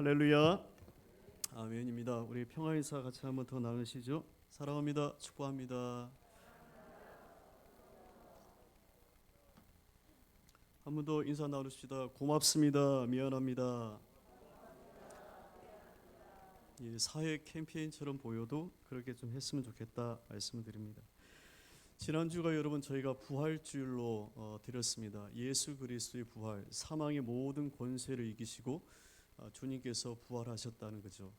할렐루야. 아멘입니다. 우리 평화인사 같이 한번 더 나누시죠. 사랑합니다. 축복합니다. 한 번 더 인사 나누십시다. 고맙습니다. 미안합니다. 이 사회 캠페인처럼 보여도 그렇게 좀 했으면 좋겠다 말씀을 드립니다. 지난주가 여러분 저희가 부활주일로 드렸습니다. 예수 그리스도의 부활, 사망의 모든 권세를 이기시고 주님께서 부활하셨다는 거죠.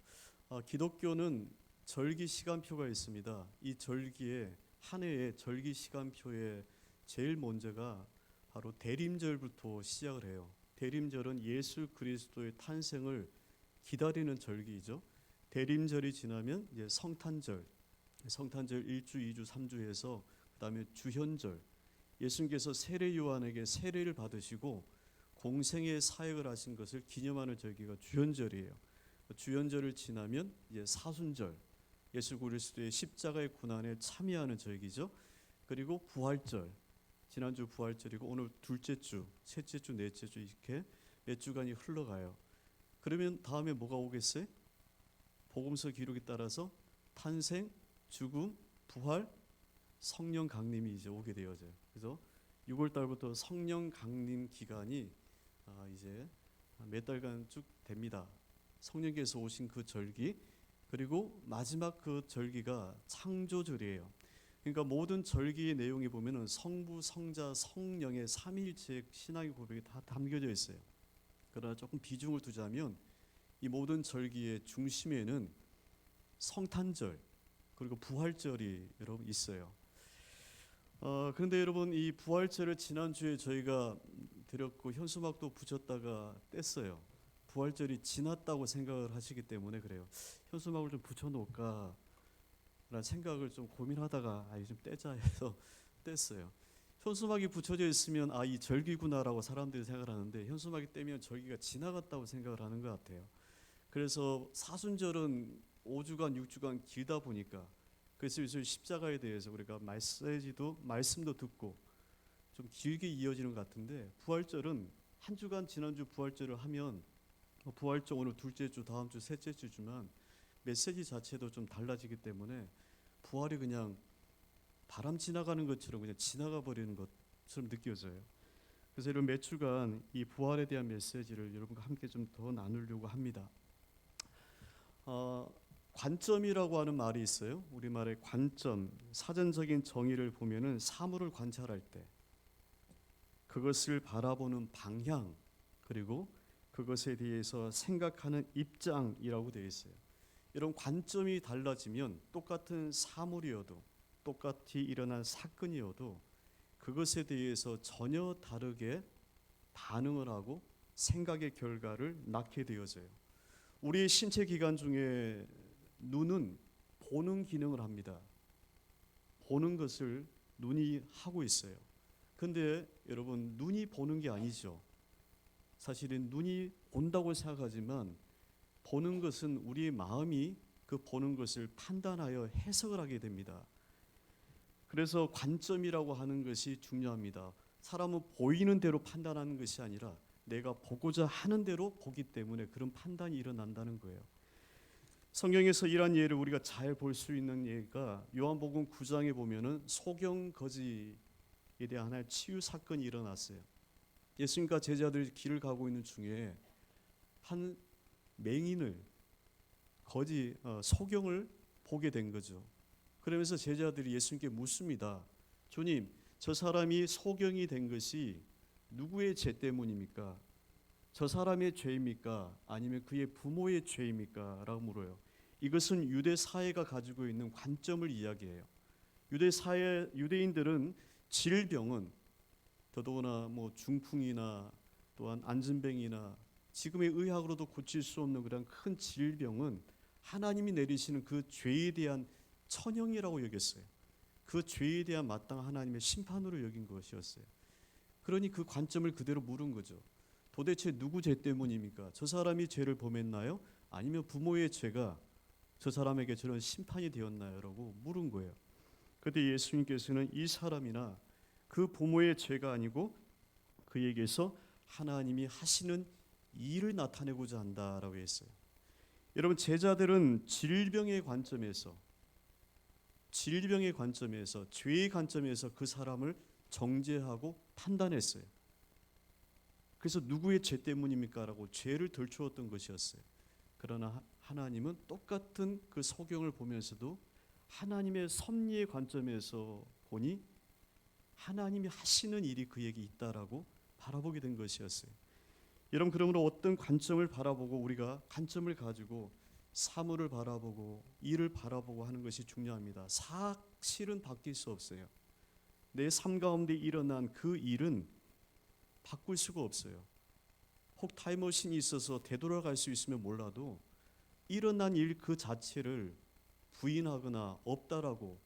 기독교는 절기 시간표가 있습니다. 이 절기에 한 해의 절기 시간표에 제일 먼저가 바로 대림절부터 시작을 해요. 대림절은 예수 그리스도의 탄생을 기다리는 절기이죠. 대림절이 지나면 이제 성탄절 1주, 2주, 3주 해서 그다음에 주현절, 예수님께서 세례 요한에게 세례를 받으시고 공생의 사역을 하신 것을 기념하는 절기가 주현절이에요. 주현절을 지나면 이제 사순절, 예수 그리스도의 십자가의 고난에 참여하는 절기죠. 그리고 부활절, 지난주 부활절이고 오늘 둘째 주, 셋째 주, 넷째 주 이렇게 몇 주간이 흘러가요. 그러면 다음에 뭐가 오겠어요? 복음서 기록에 따라서 탄생, 죽음, 부활, 성령 강림이 이제 오게 되어져요. 그래서 6월 달부터 성령 강림 기간이 이제 몇 달간 쭉 됩니다. 성령께서 오신 그 절기, 그리고 마지막 그 절기가 창조절이에요. 그러니까 모든 절기의 내용에 보면은 성부, 성자, 성령의 삼위일체 신앙의 고백이 다 담겨져 있어요. 그러나 조금 비중을 두자면 이 모든 절기의 중심에는 성탄절 그리고 부활절이 여러분 있어요. 그런데 여러분 이 부활절을 지난주에 저희가 드렸고 현수막도 붙였다가 뗐어요. 부활절이 지났다고 생각을 하시기 때문에 그래요. 현수막을 좀 붙여놓을까 라는 생각을 좀 고민하다가 좀 떼자 해서 뗐어요. 현수막이 붙여져 있으면 이 절기구나라고 사람들이 생각을 하는데 현수막이 떼면 절기가 지나갔다고 생각을 하는 것 같아요. 그래서 사순절은 5주간 6주간 길다 보니까 그래서 요즘 십자가에 대해서 우리가 말씀도 듣고 좀 길게 이어지는 것 같은데 부활절은 한 주간 지난주 부활절을 하면 부활절 오늘 둘째 주, 다음 주 셋째 주지만 메시지 자체도 좀 달라지기 때문에 부활이 그냥 바람 지나가는 것처럼 그냥 지나가 버리는 것처럼 느껴져요. 그래서 이런 몇 주간 이 부활에 대한 메시지를 여러분과 함께 좀 더 나누려고 합니다. 관점이라고 하는 말이 있어요. 우리말의 관점, 사전적인 정의를 보면은 사물을 관찰할 때 그것을 바라보는 방향, 그리고 그것에 대해서 생각하는 입장이라고 되어 있어요. 이런 관점이 달라지면 똑같은 사물이어도 똑같이 일어난 사건이어도 그것에 대해서 전혀 다르게 반응을 하고 생각의 결과를 낳게 되어져요. 우리의 신체 기관 중에 눈은 보는 기능을 합니다. 보는 것을 눈이 하고 있어요. 근데 여러분 눈이 보는 게 아니죠. 사실은 눈이 본다고 생각하지만 보는 것은 우리의 마음이 그 보는 것을 판단하여 해석을 하게 됩니다. 그래서 관점이라고 하는 것이 중요합니다. 사람은 보이는 대로 판단하는 것이 아니라 내가 보고자 하는 대로 보기 때문에 그런 판단이 일어난다는 거예요. 성경에서 이런 예를 우리가 잘 볼 수 있는 예가 요한복음 9장에 보면은 소경 거지에 대한 하나의 치유 사건이 일어났어요. 예수님과 제자들이 길을 가고 있는 중에 한 맹인을 소경을 보게 된 거죠. 그러면서 제자들이 예수님께 묻습니다. 주님, 저 사람이 소경이 된 것이 누구의 죄 때문입니까? 저 사람의 죄입니까? 아니면 그의 부모의 죄입니까? 라고 물어요. 이것은 유대 사회가 가지고 있는 관점을 이야기해요. 유대인들은 질병은 더더구나 중풍이나 또한 안진병이나 지금의 의학으로도 고칠 수 없는 그런 큰 질병은 하나님이 내리시는 그 죄에 대한 천형이라고 여겼어요. 그 죄에 대한 마땅한 하나님의 심판으로 여긴 것이었어요. 그러니 그 관점을 그대로 물은 거죠. 도대체 누구 죄 때문입니까? 저 사람이 죄를 범했나요? 아니면 부모의 죄가 저 사람에게 저런 심판이 되었나요? 라고 물은 거예요. 그때 예수님께서는 이 사람이나 그 부모의 죄가 아니고 그에게서 하나님이 하시는 일을 나타내고자 한다라고 했어요. 여러분, 제자들은 질병의 관점에서, 죄의 관점에서 그 사람을 정죄하고 판단했어요. 그래서 누구의 죄 때문입니까? 라고 죄를 들추었던 것이었어요. 그러나 하나님은 똑같은 그 소경을 보면서도 하나님의 섭리의 관점에서 보니 하나님이 하시는 일이 그에게 있다라고 바라보게 된 것이었어요. 여러분, 그러므로 어떤 관점을 바라보고 우리가 관점을 가지고 사물을 바라보고 일을 바라보고 하는 것이 중요합니다. 사실은 바뀔 수 없어요. 내 삶 가운데 일어난 그 일은 바꿀 수가 없어요. 혹 타임머신이 있어서 되돌아갈 수 있으면 몰라도 일어난 일 그 자체를 부인하거나 없다라고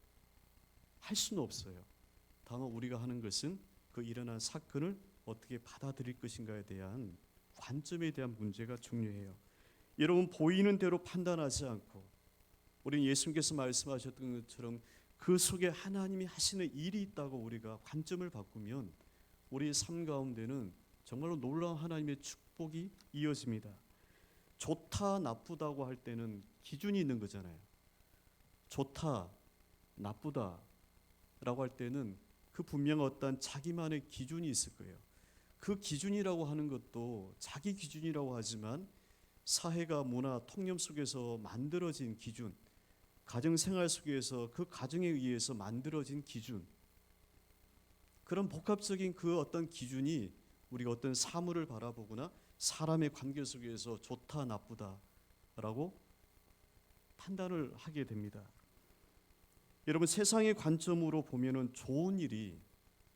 할 수는 없어요. 다만 우리가 하는 것은 그 일어난 사건을 어떻게 받아들일 것인가에 대한 관점에 대한 문제가 중요해요. 여러분, 보이는 대로 판단하지 않고 우리는 예수님께서 말씀하셨던 것처럼 그 속에 하나님이 하시는 일이 있다고 우리가 관점을 바꾸면 우리의 삶 가운데는 정말로 놀라운 하나님의 축복이 이어집니다. 좋다 나쁘다고 할 때는 기준이 있는 거잖아요. 좋다 나쁘다라고 할 때는 그 분명 어떤 자기만의 기준이 있을 거예요. 그 기준이라고 하는 것도 자기 기준이라고 하지만 사회가 문화 통념 속에서 만들어진 기준, 가정생활 속에서 그 가정에 의해서 만들어진 기준, 그런 복합적인 그 어떤 기준이 우리가 어떤 사물을 바라보거나 사람의 관계 속에서 좋다 나쁘다라고 판단을 하게 됩니다. 여러분, 세상의 관점으로 보면은 좋은 일이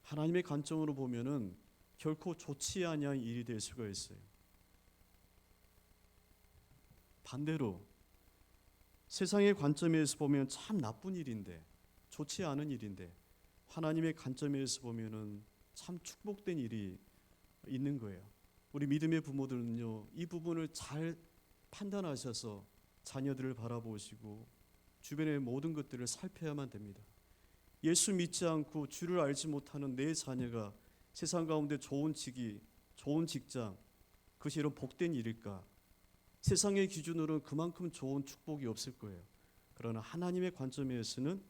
하나님의 관점으로 보면은 결코 좋지 아니한 일이 될 수가 있어요. 반대로 세상의 관점에서 보면 참 나쁜 일인데, 좋지 않은 일인데 하나님의 관점에서 보면은 참 축복된 일이 있는 거예요. 우리 믿음의 부모들은요, 이 부분을 잘 판단하셔서 자녀들을 바라보시고 주변의 모든 것들을 살펴야만 됩니다. 예수 믿지 않고 주를 알지 못하는 내 자녀가 세상 가운데 좋은 직위, 좋은 직장, 그것이 이런 복된 일일까? 세상의 기준으로는 그만큼 좋은 축복이 없을 거예요. 그러나 하나님의 관점에서는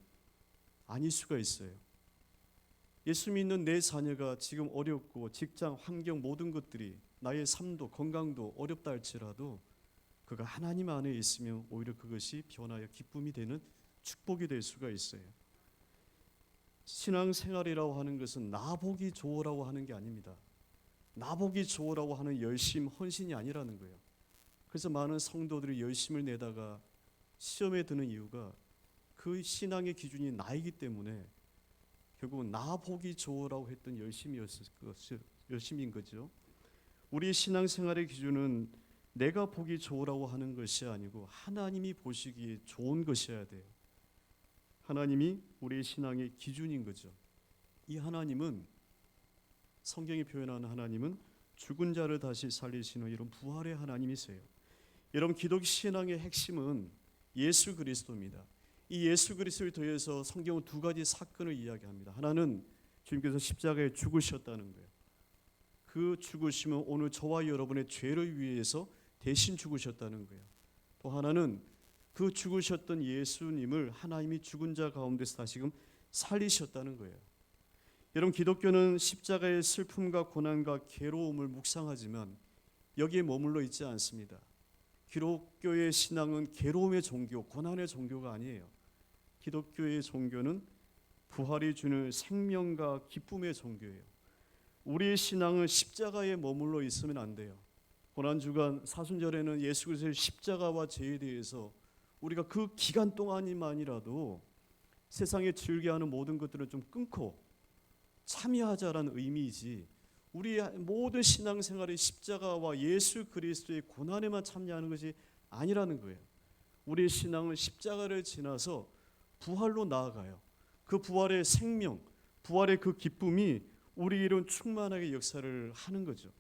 아닐 수가 있어요. 예수 믿는 내 자녀가 지금 어렵고 직장, 환경 모든 것들이 나의 삶도 건강도 어렵다 할지라도 그가 하나님 안에 있으면 오히려 그것이 변하여 기쁨이 되는 축복이 될 수가 있어요. 신앙생활이라고 하는 것은 나보기 좋으라고 하는 게 아닙니다. 나보기 좋으라고 하는 열심, 헌신이 아니라는 거예요. 그래서 많은 성도들이 열심을 내다가 시험에 드는 이유가 그 신앙의 기준이 나이기 때문에 결국은 나보기 좋으라고 했던 열심인 거죠. 우리 신앙생활의 기준은 내가 보기 좋으라고 하는 것이 아니고 하나님이 보시기에 좋은 것이어야 돼요. 하나님이 우리의 신앙의 기준인 거죠. 이 하나님은, 성경이 표현하는 하나님은 죽은 자를 다시 살리시는 이런 부활의 하나님이세요. 여러분, 기독 신앙의 핵심은 예수 그리스도입니다. 이 예수 그리스도에 더해서 성경은 두 가지 사건을 이야기합니다. 하나는 주님께서 십자가에 죽으셨다는 거예요. 그 죽으심은 오늘 저와 여러분의 죄를 위해서 대신 죽으셨다는 거예요. 또 하나는 그 죽으셨던 예수님을 하나님이 죽은 자 가운데서 다시금 살리셨다는 거예요. 여러분, 기독교는 십자가의 슬픔과 고난과 괴로움을 묵상하지만 여기에 머물러 있지 않습니다. 기독교의 신앙은 괴로움의 종교, 고난의 종교가 아니에요. 기독교의 종교는 부활이 주는 생명과 기쁨의 종교예요. 우리의 신앙은 십자가에 머물러 있으면 안 돼요. 고난주간 사순절에는 예수 그리스도의 십자가와 죄에 대해서 우리가 그 기간 동안이만이라도 세상에 즐겨하는 모든 것들을 좀 끊고 참여하자라는 의미이지, 우리의 모든 신앙생활의 십자가와 예수 그리스도의 고난에만 참여하는 것이 아니라는 거예요. 우리의 신앙은 십자가를 지나서 부활로 나아가요. 그 부활의 생명, 부활의 그 기쁨이 우리로 충만하게 역사를 하는 거죠.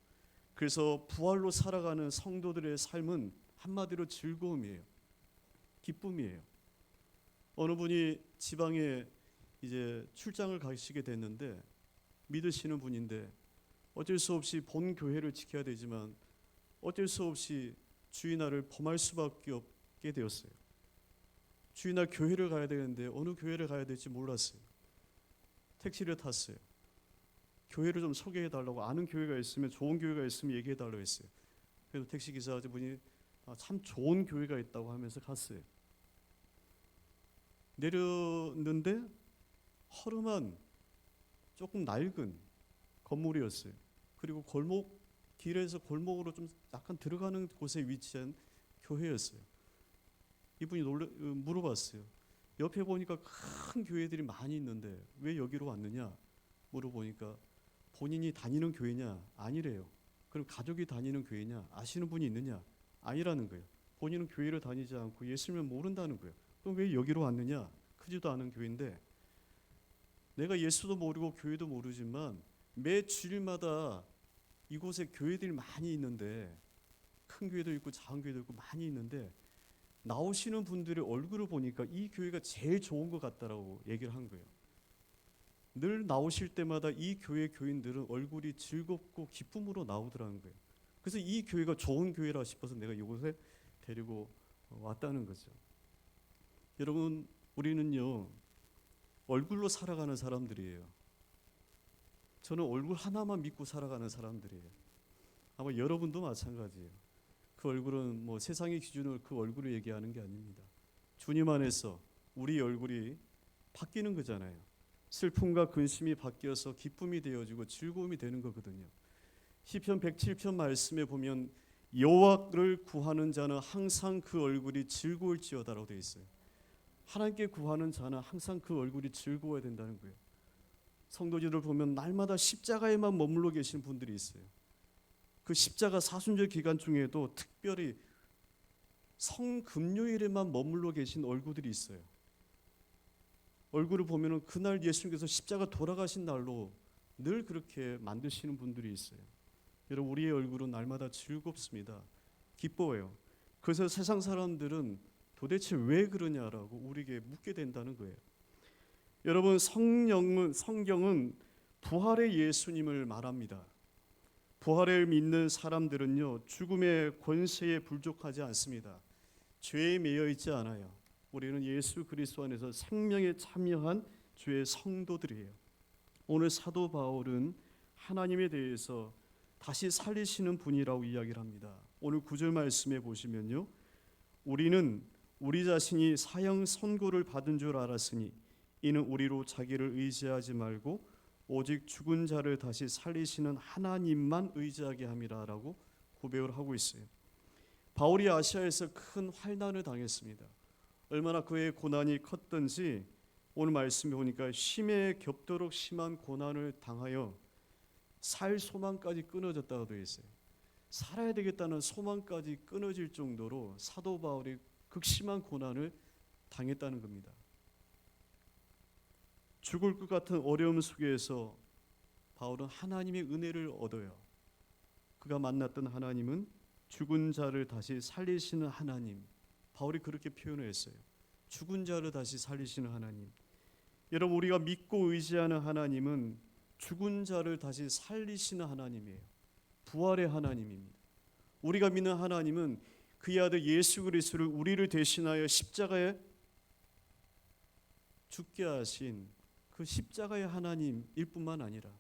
그래서 부활로 살아가는 성도들의 삶은 한마디로 즐거움이에요. 기쁨이에요. 어느 분이 지방에 이제 출장을 가시게 됐는데 믿으시는 분인데 어쩔 수 없이 본 교회를 지켜야 되지만 어쩔 수 없이 주일날을 범할 수밖에 없게 되었어요. 주일날 교회를 가야 되는데 어느 교회를 가야 될지 몰랐어요. 택시를 탔어요. 교회를 좀 소개해 달라고, 아는 교회가 있으면, 좋은 교회가 있으면 얘기해 달라고 했어요. 그래서 택시 기사분이 참 좋은 교회가 있다고 하면서 갔어요. 내렸는데 허름한 조금 낡은 건물이었어요. 그리고 길에서 골목으로 좀 약간 들어가는 곳에 위치한 교회였어요. 이분이 물어봤어요. 옆에 보니까 큰 교회들이 많이 있는데 왜 여기로 왔느냐 물어보니까 본인이 다니는 교회냐? 아니래요. 그럼 가족이 다니는 교회냐? 아시는 분이 있느냐? 아니라는 거예요. 본인은 교회를 다니지 않고 예수님을 모른다는 거예요. 그럼 왜 여기로 왔느냐? 크지도 않은 교회인데, 내가 예수도 모르고 교회도 모르지만 매 주일마다 이곳에 교회들이 많이 있는데, 큰 교회도 있고 작은 교회도 있고 많이 있는데, 나오시는 분들의 얼굴을 보니까 이 교회가 제일 좋은 것 같다라고 얘기를 한 거예요. 늘 나오실 때마다 이 교회 교인들은 얼굴이 즐겁고 기쁨으로 나오더라는 거예요. 그래서 이 교회가 좋은 교회라 싶어서 내가 이곳에 데리고 왔다는 거죠. 여러분, 우리는요 얼굴로 살아가는 사람들이에요. 저는 얼굴 하나만 믿고 살아가는 사람들이에요. 아마 여러분도 마찬가지예요. 그 얼굴은 뭐 세상의 기준으로 그 얼굴을 얘기하는 게 아닙니다. 주님 안에서 우리 얼굴이 바뀌는 거잖아요. 슬픔과 근심이 바뀌어서 기쁨이 되어지고 즐거움이 되는 거거든요. 시편 107편 말씀에 보면 여호와를 구하는 자는 항상 그 얼굴이 즐거울지어다라고 되어 있어요. 하나님께 구하는 자는 항상 그 얼굴이 즐거워야 된다는 거예요. 성도들을 보면 날마다 십자가에만 머물러 계시는 분들이 있어요. 그 십자가 사순절 기간 중에도 특별히 성금요일에만 머물러 계신 얼굴들이 있어요. 얼굴을 보면은 그날 예수님께서 십자가 돌아가신 날로 늘 그렇게 만드시는 분들이 있어요. 여러분, 우리의 얼굴은 날마다 즐겁습니다. 기뻐요. 그래서 세상 사람들은 도대체 왜 그러냐라고 우리에게 묻게 된다는 거예요. 여러분, 성경은 부활의 예수님을 말합니다. 부활을 믿는 사람들은요 죽음의 권세에 불족하지 않습니다. 죄에 매여 있지 않아요. 우리는 예수 그리스도 안에서 생명에 참여한 주의 성도들이에요. 오늘 사도 바울은 하나님에 대해서 다시 살리시는 분이라고 이야기를 합니다. 오늘 9절 말씀에 보시면요, 우리는 우리 자신이 사형 선고를 받은 줄 알았으니 이는 우리로 자기를 의지하지 말고 오직 죽은 자를 다시 살리시는 하나님만 의지하게 함이라라고 고백을 하고 있어요. 바울이 아시아에서 큰 환난을 당했습니다. 얼마나 그의 고난이 컸던지 오늘 말씀에 보니까 심에 겹도록 심한 고난을 당하여 살 소망까지 끊어졌다고 되어 있어요. 살아야 되겠다는 소망까지 끊어질 정도로 사도 바울이 극심한 고난을 당했다는 겁니다. 죽을 것 같은 어려움 속에서 바울은 하나님의 은혜를 얻어요. 그가 만났던 하나님은 죽은 자를 다시 살리시는 하나님. 바울이 그렇게 표현을 했어요. 죽은 자를 다시 살리시는 하나님. 여러분, 우리가 믿고 의지하는 하나님은 죽은 자를 다시 살리시는 하나님이에요. 부활의 하나님입니다. 우리가 믿는 하나님은 그의 아들 예수 그리스도를 우리를 대신하여 십자가에 죽게 하신 그 십자가의 하나님일 뿐만 아니라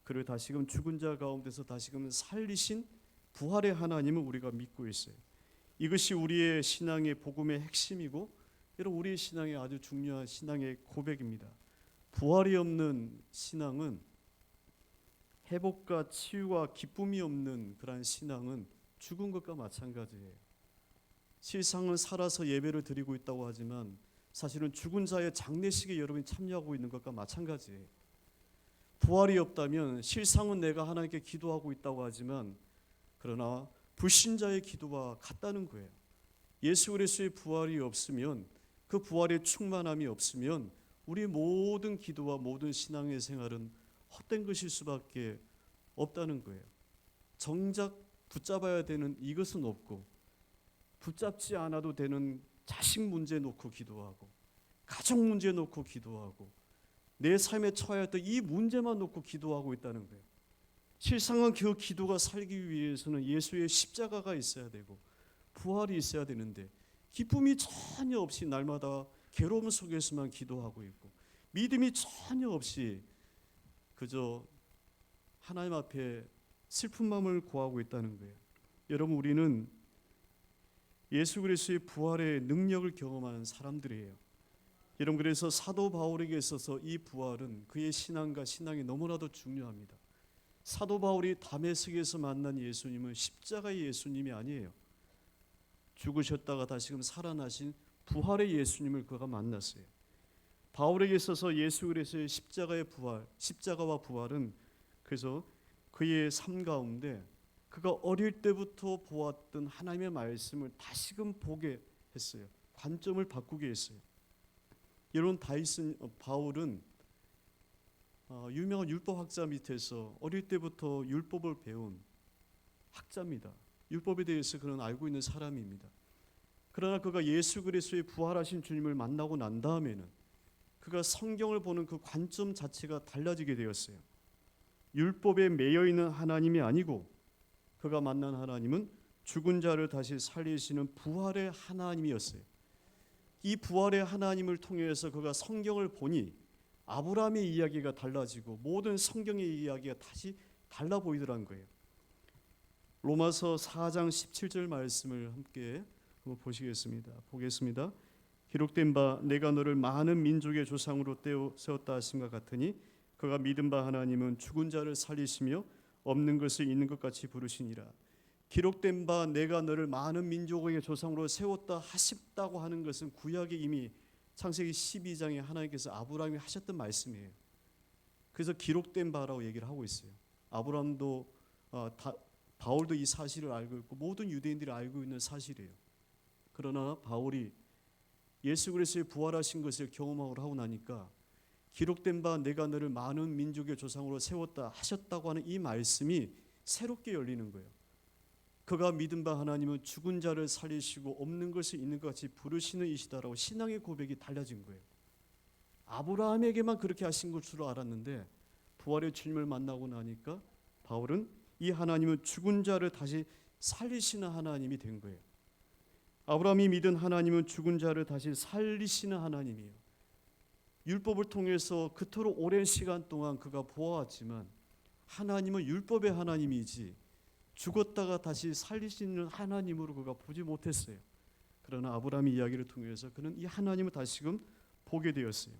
그를 다시금 죽은 자 가운데서 다시금 살리신 부활의 하나님을 우리가 믿고 있어요. 이것이 우리의 신앙의 복음의 핵심이고, 여러분, 우리의 신앙의 아주 중요한 신앙의 고백입니다. 부활이 없는 신앙은, 회복과 치유와 기쁨이 없는 그러한 신앙은 죽은 것과 마찬가지예요. 실상은 살아서 예배를 드리고 있다고 하지만 사실은 죽은 자의 장례식에 여러분이 참여하고 있는 것과 마찬가지예요. 부활이 없다면 실상은 내가 하나님께 기도하고 있다고 하지만 그러나 불신자의 기도와 같다는 거예요. 예수 그리스도의 부활이 없으면, 그 부활의 충만함이 없으면 우리의 모든 기도와 모든 신앙의 생활은 헛된 것일 수밖에 없다는 거예요. 정작 붙잡아야 되는 이것은 없고, 붙잡지 않아도 되는 자식 문제 놓고 기도하고, 가족 문제 놓고 기도하고, 내 삶에 처해 했던 이 문제만 놓고 기도하고 있다는 거예요. 실상은 그 기도가 살기 위해서는 예수의 십자가가 있어야 되고 부활이 있어야 되는데 기쁨이 전혀 없이 날마다 괴로움 속에서만 기도하고 있고 믿음이 전혀 없이 그저 하나님 앞에 슬픈 마음을 구하고 있다는 거예요. 여러분, 우리는 예수 그리스도의 부활의 능력을 경험하는 사람들이에요. 여러분, 그래서 사도 바울에게 있어서 이 부활은 그의 신앙과 신앙이 너무나도 중요합니다. 사도 바울이 다메섹에서 만난 예수님은 십자가의 예수님이 아니에요. 죽으셨다가 다시금 살아나신 부활의 예수님을 그가 만났어요. 바울에게 있어서 예수 그리스도의 십자가와 부활은 그래서 그의 삶 가운데 그가 어릴 때부터 보았던 하나님의 말씀을 다시금 보게 했어요. 관점을 바꾸게 했어요. 여러분, 바울은 유명한 율법학자 밑에서 어릴 때부터 율법을 배운 학자입니다. 율법에 대해서 그는 알고 있는 사람입니다. 그러나 그가 예수 그리스도의 부활하신 주님을 만나고 난 다음에는 그가 성경을 보는 그 관점 자체가 달라지게 되었어요. 율법에 매여 있는 하나님이 아니고 그가 만난 하나님은 죽은 자를 다시 살리시는 부활의 하나님이었어요. 이 부활의 하나님을 통해서 그가 성경을 보니 아브라함의 이야기가 달라지고 모든 성경의 이야기가 다시 달라 보이더란 거예요. 로마서 4장 17절 말씀을 함께 한번 보시겠습니다. 보겠습니다. 기록된 바 내가 너를 많은 민족의 조상으로 떼어 세웠다 하심과 같으니 그가 믿은 바 하나님은 죽은 자를 살리시며 없는 것을 있는 것 같이 부르시니라. 기록된 바 내가 너를 많은 민족의 조상으로 세웠다 하셨다고 하는 것은 구약에 이미 창세기 12장에 하나님께서 아브라함이 하셨던 말씀이에요. 그래서 기록된 바라고 얘기를 하고 있어요. 아브라함도 바울도 이 사실을 알고 있고 모든 유대인들이 알고 있는 사실이에요. 그러나 바울이 예수 그리스도의 부활하신 것을 경험하고 하고 나니까 기록된 바 내가 너를 많은 민족의 조상으로 세웠다 하셨다고 하는 이 말씀이 새롭게 열리는 거예요. 그가 믿은 바 하나님은 죽은 자를 살리시고 없는 것을 있는 것 같이 부르시는 이시다라고 신앙의 고백이 달라진 거예요. 아브라함에게만 그렇게 하신 것으로 알았는데 부활의 주님을 만나고 나니까 바울은 이 하나님은 죽은 자를 다시 살리시는 하나님이 된 거예요. 아브라함이 믿은 하나님은 죽은 자를 다시 살리시는 하나님이에요. 율법을 통해서 그토록 오랜 시간 동안 그가 보아왔지만 하나님은 율법의 하나님이지 죽었다가 다시 살리시는 하나님으로 그가 보지 못했어요. 그러나 아브라함의 이야기를 통해서 그는 이 하나님을 다시금 보게 되었어요.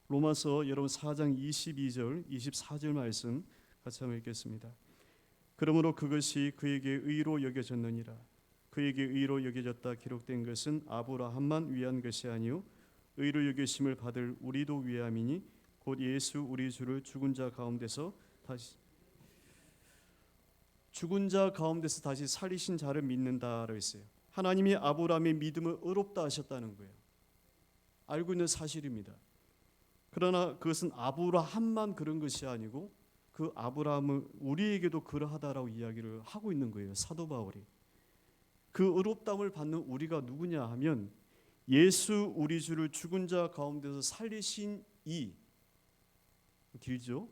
로마서 여러분 4장 22절 24절 말씀 같이 한번 읽겠습니다. 그러므로 그것이 그에게 의로 여겨졌느니라. 그에게 의로 여겨졌다 기록된 것은 아브라함만 위한 것이 아니요 의로 여기심을 받을 우리도 위함이니 곧 예수 우리 주를 죽은 자 가운데서 다시 살리신 자를 믿는다라고 했어요. 하나님이 아브라함의 믿음을 의롭다 하셨다는 거예요. 알고 있는 사실입니다. 그러나 그것은 아브라함만 그런 것이 아니고 그 아브라함은 우리에게도 그러하다라고 이야기를 하고 있는 거예요. 사도 바울이. 그 의롭다함을 받는 우리가 누구냐 하면 예수 우리 주를 죽은 자 가운데서 살리신 이 길죠.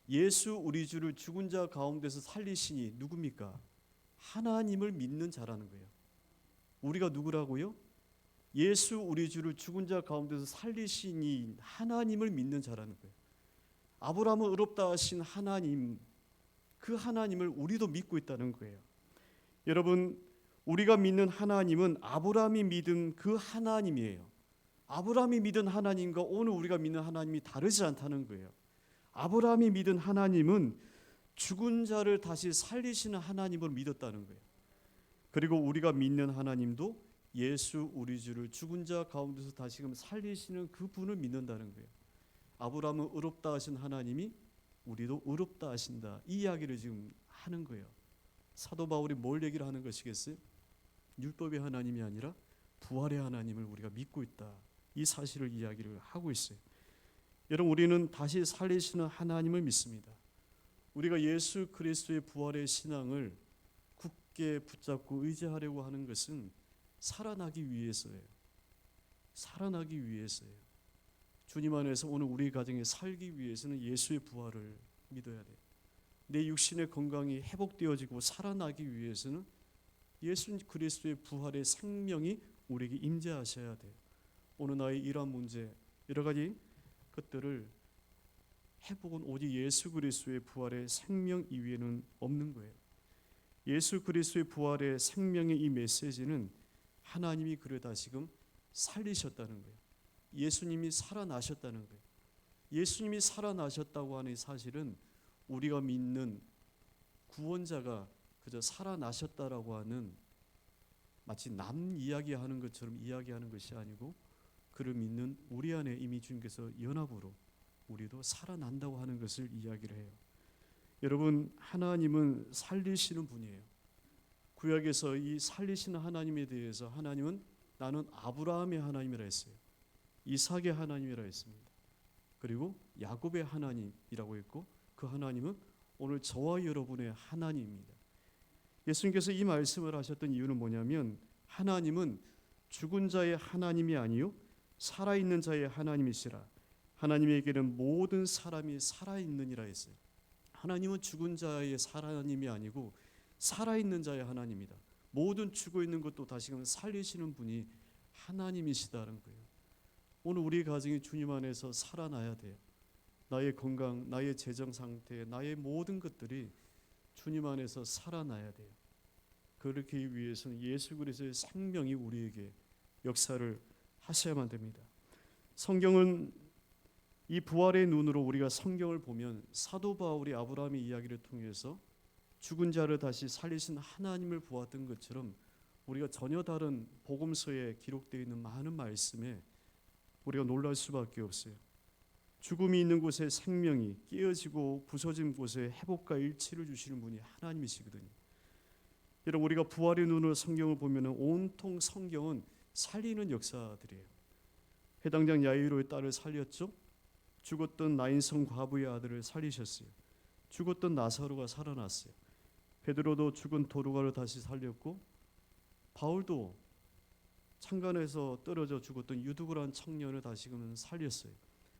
예수 우리 주를 죽은 자 가운데서 살리시니 누굽니까? 하나님을 믿는 자라는 거예요. 우리가 누구라고요? 예수 우리 주를 죽은 자 가운데서 살리시니 하나님을 믿는 자라는 거예요. 아브라함을 의롭다 하신 하나님, 그 하나님을 우리도 믿고 있다는 거예요. 여러분, 우리가 믿는 하나님은 아브라함이 믿은 그 하나님이에요. 아브라함이 믿은 하나님과 오늘 우리가 믿는 하나님이 다르지 않다는 거예요. 아브라함이 믿은 하나님은 죽은 자를 다시 살리시는 하나님을 믿었다는 거예요. 그리고 우리가 믿는 하나님도 예수 우리 주를 죽은 자 가운데서 다시금 살리시는 그분을 믿는다는 거예요. 아브라함은 의롭다 하신 하나님이 우리도 의롭다 하신다. 이 이야기를 지금 하는 거예요. 사도 바울이 뭘 얘기를 하는 것이겠어요? 율법의 하나님이 아니라 부활의 하나님을 우리가 믿고 있다. 이 사실을 이야기를 하고 있어요. 여러분, 우리는 다시 살리시는 하나님을 믿습니다. 우리가 예수 그리스도의 부활의 신앙을 굳게 붙잡고 의지하려고 하는 것은 살아나기 위해서예요. 살아나기 위해서예요. 주님 안에서 오늘 우리 가정에 살기 위해서는 예수의 부활을 믿어야 돼요. 내 육신의 건강이 회복되어지고 살아나기 위해서는 예수 그리스도의 부활의 생명이 우리에게 임재하셔야 돼요. 오늘 나의 이러한 문제, 여러 가지 것들을 회복은 오직 예수 그리스도의 부활의 생명 이외에는 없는 거예요. 예수 그리스도의 부활의 생명의 이 메시지는 하나님이 그를 다시금 살리셨다는 거예요. 예수님이 살아나셨다는 거예요. 예수님이 살아나셨다고 하는 사실은 우리가 믿는 구원자가 그저 살아나셨다라고 하는 마치 남 이야기하는 것처럼 이야기하는 것이 아니고 그를 믿는 우리 안에 이미 주님께서 연합으로 우리도 살아난다고 하는 것을 이야기를 해요. 여러분, 하나님은 살리시는 분이에요. 구약에서 이 살리시는 하나님에 대해서 하나님은 나는 아브라함의 하나님이라 했어요. 이삭의 하나님이라 했습니다. 그리고 야곱의 하나님이라고 했고 그 하나님은 오늘 저와 여러분의 하나님입니다. 예수님께서 이 말씀을 하셨던 이유는 뭐냐면 하나님은 죽은 자의 하나님이 아니요 살아있는 자의 하나님이시라. 하나님에게는 모든 사람이 살아있느니라 했어요. 하나님은 죽은 자의 하나님이 아니고 살아있는 자의 하나님이다. 모든 죽어 있는 것도 다시금 살리시는 분이 하나님이시다는 거예요. 오늘 우리 가정이 주님 안에서 살아나야 돼요. 나의 건강, 나의 재정 상태, 나의 모든 것들이 주님 안에서 살아나야 돼요. 그렇게 위해서는 예수 그리스도의 생명이 우리에게 역사를 하셔야만 됩니다. 성경은 이 부활의 눈으로 우리가 성경을 보면 사도 바울이 아브라함의 이야기를 통해서 죽은 자를 다시 살리신 하나님을 보았던 것처럼 우리가 전혀 다른 복음서에 기록되어 있는 많은 말씀에 우리가 놀랄 수밖에 없어요. 죽음이 있는 곳에 생명이, 깨어지고 부서진 곳에 회복과 일치를 주시는 분이 하나님이시거든요. 여러분, 우리가 부활의 눈으로 성경을 보면 온통 성경은 살리는 역사들이에요. 해당장 야이로의 딸을 살렸죠. 죽었던 나인성 과부의 아들을 살리셨어요. 죽었던 나사로가 살아났어요. 베드로도 죽은 도루가를 다시 살렸고 바울도 창간에서 떨어져 죽었던 유두고라는 청년을 다시금 살렸어요.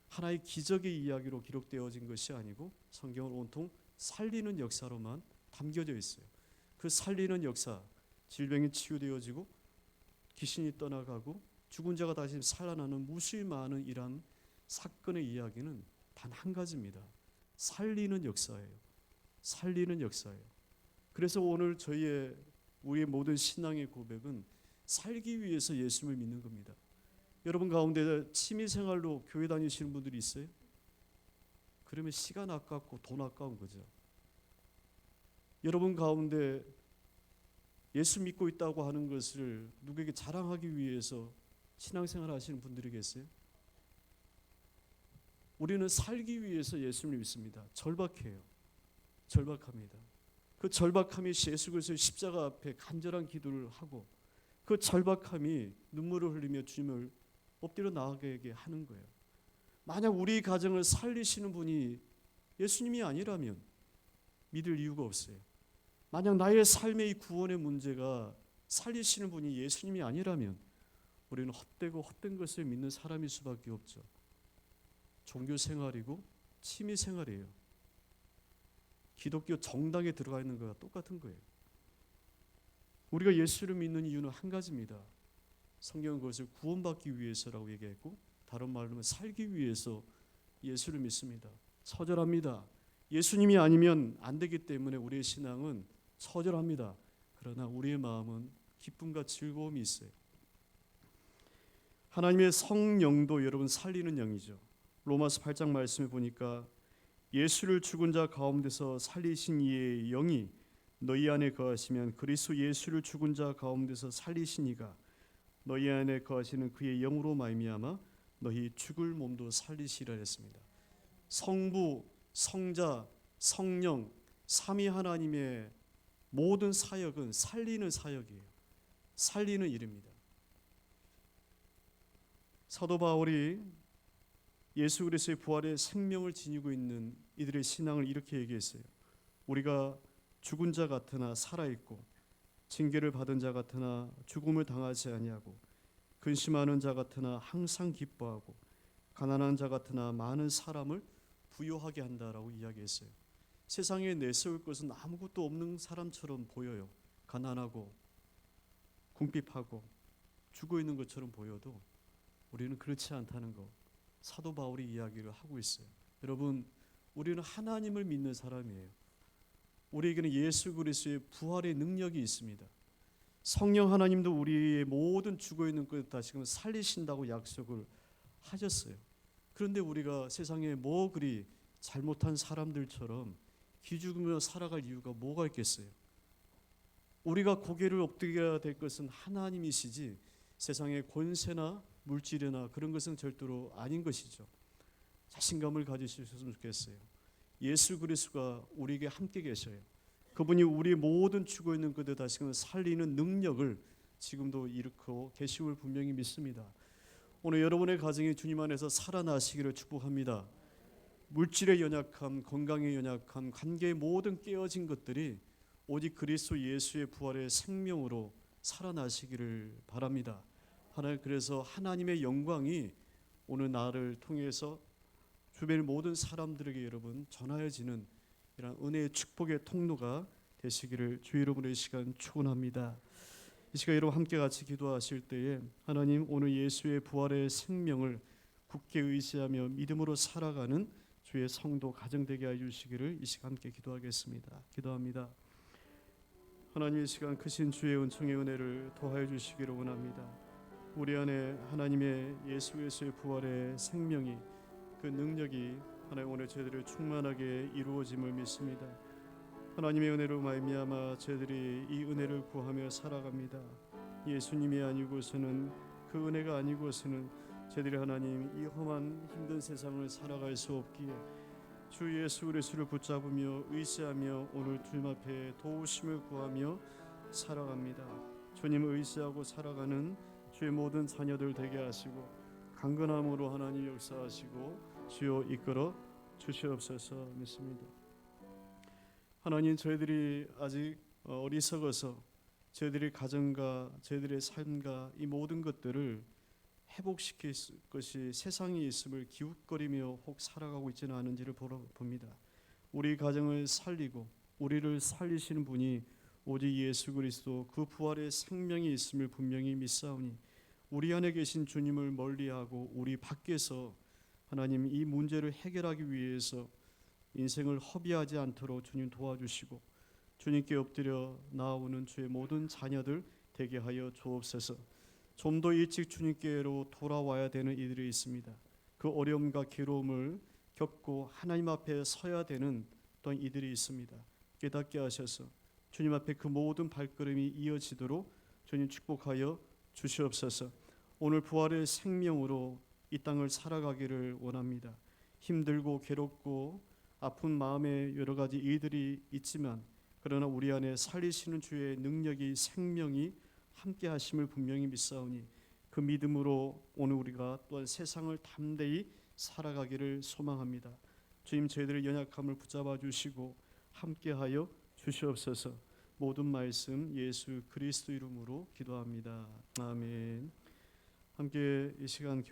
하나의 기적의 이야기로 기록되어진 것이 아니고 성경은 온통 살리는 역사로만 담겨져 있어요. 그 살리는 역사, 질병이 치유되어지고 귀신이 떠나가고 죽은 자가 다시 살아나는 무수히 많은 이러한 사건의 이야기는 단 한 가지입니다. 살리는 역사예요. 살리는 역사예요. 그래서 오늘 우리의 모든 신앙의 고백은 살기 위해서 예수님을 믿는 겁니다. 여러분 가운데 취미생활로 교회 다니시는 분들이 있어요? 그러면 시간 아깝고 돈 아까운 거죠. 여러분 가운데 예수 믿고 있다고 하는 것을 누구에게 자랑하기 위해서 신앙생활 하시는 분들이 계세요? 우리는 살기 위해서 예수님을 믿습니다. 절박해요. 절박합니다. 그 절박함이 예수 그리스도의 십자가 앞에 간절한 기도를 하고 그 절박함이 눈물을 흘리며 주님을 엎드려 나가게 하는 거예요. 만약 우리 가정을 살리시는 분이 예수님이 아니라면 믿을 이유가 없어요. 만약 나의 삶의 이 구원의 문제가 살리시는 분이 예수님이 아니라면 우리는 헛되고 헛된 것을 믿는 사람일 수밖에 없죠. 종교 생활이고 취미 생활이에요. 기독교 정당에 들어가 있는 거와 똑같은 거예요. 우리가 예수를 믿는 이유는 한 가지입니다. 성경은 그것을 구원받기 위해서라고 얘기했고 다른 말로 하면 살기 위해서 예수를 믿습니다. 처절합니다. 예수님이 아니면 안 되기 때문에 우리의 신앙은 처절합니다. 그러나 우리의 마음은 기쁨과 즐거움이 있어요. 하나님의 성령도 여러분 살리는 영이죠. 로마서 8장 말씀에 보니까 예수를 죽은 자 가운데서 살리신 이의 영이 너희 안에 거하시면 그리스도 예수를 죽은 자 가운데서 살리신 이가 너희 안에 거하시는 그의 영으로 말미암아 너희 죽을 몸도 살리시라 했습니다. 성부, 성자, 성령, 삼위 하나님의 모든 사역은 살리는 사역이에요. 살리는 일입니다. 사도 바울이 예수 그리스도의 부활의 생명을 지니고 있는 이들의 신앙을 이렇게 얘기했어요. 우리가 죽은 자 같으나 살아있고 징계를 받은 자 같으나 죽음을 당하지 아니하고 근심하는 자 같으나 항상 기뻐하고 가난한 자 같으나 많은 사람을 부요하게 한다라고 이야기했어요. 세상에 내세울 것은 아무것도 없는 사람처럼 보여요. 가난하고 궁핍하고 죽어 있는 것처럼 보여도 우리는 그렇지 않다는 것, 사도 바울이 이야기를 하고 있어요. 여러분, 우리는 하나님을 믿는 사람이에요. 우리에게는 예수 그리스도의 부활의 능력이 있습니다. 성령 하나님도 우리의 모든 죽어 있는 것 다시금 살리신다고 약속을 하셨어요. 그런데 우리가 세상에 뭐 그리 잘못한 사람들처럼 기죽으며 살아갈 이유가 뭐가 있겠어요? 우리가 고개를 엎드려야 될 것은 하나님이시지 세상의 권세나 물질이나 그런 것은 절대로 아닌 것이죠. 자신감을 가지셨으면 좋겠어요. 예수 그리스도가 우리에게 함께 계셔요. 그분이 우리 모든 죽어 있는 것들 다시금 살리는 능력을 지금도 일으켜 계시를 분명히 믿습니다. 오늘 여러분의 가정이 주님 안에서 살아나시기를 축복합니다. 물질의 연약함, 건강의 연약함, 관계의 모든 깨어진 것들이 오직 그리스도 예수의 부활의 생명으로 살아나시기를 바랍니다. 하나님, 그래서 하나님의 영광이 오늘 나를 통해서 주변의 모든 사람들에게 여러분 전하여지는 이런 은혜의 축복의 통로가 되시기를 주 이름으로 이 시간 축원합니다. 이 시간 여러분 함께 같이 기도하실 때에 하나님 오늘 예수의 부활의 생명을 굳게 의지하며 믿음으로 살아가는 주의 성도 가정되게 하여 주시기를 이 시간 함께 기도하겠습니다. 기도합니다. 하나님 이 시간 크신 주의 은총의 은혜를 더하여 주시기를 원합니다. 우리 안에 하나님의 예수 그리스도의 부활의 생명이 그 능력이 하나님 오늘 저희들을 충만하게 이루어짐을 믿습니다. 하나님의 은혜로 말미암아 저희들이 이 은혜를 구하며 살아갑니다. 예수님이 아니고서는 그 은혜가 아니고서는 저희들이 하나님 이 험한 힘든 세상을 살아갈 수 없기에 주 예수 그리스도를 붙잡으며 의지하며 오늘 주님 앞에 도우심을 구하며 살아갑니다. 주님을 의지하고 살아가는 주의 모든 자녀들 되게 하시고 강건함으로 하나님 역사하시고 주여 이끌어 주시옵소서 믿습니다. 하나님 저희들이 아직 어리석어서 저희들의 가정과 저희들의 삶과 이 모든 것들을 회복시킬 것이 세상에 있음을 기웃거리며 혹 살아가고 있지는 않은지를 봅니다. 우리 가정을 살리고 우리를 살리시는 분이 오직 예수 그리스도 그 부활의 생명이 있음을 분명히 믿사오니 우리 안에 계신 주님을 멀리하고 우리 밖에서 하나님 이 문제를 해결하기 위해서 인생을 허비하지 않도록 주님 도와주시고 주님께 엎드려 나아오는 주의 모든 자녀들 되게 하여 주옵소서. 좀 더 일찍 주님께로 돌아와야 되는 이들이 있습니다. 그 어려움과 괴로움을 겪고 하나님 앞에 서야 되는 또한 이들이 있습니다. 깨닫게 하셔서 주님 앞에 그 모든 발걸음이 이어지도록 주님 축복하여 주시옵소서. 오늘 부활의 생명으로 이 땅을 살아가기를 원합니다. 힘들고 괴롭고 아픈 마음에 여러 가지 일들이 있지만 그러나 우리 안에 살리시는 주의 능력이 생명이 함께 하심을 분명히 믿사오니 그 믿음으로 오늘 우리가 또한 세상을 담대히 살아가기를 소망합니다. 주님 저희들의 연약함을 붙잡아 주시고 함께하여 주시옵소서. 모든 말씀 예수 그리스도 이름으로 기도합니다. 아멘. 함께 이 시간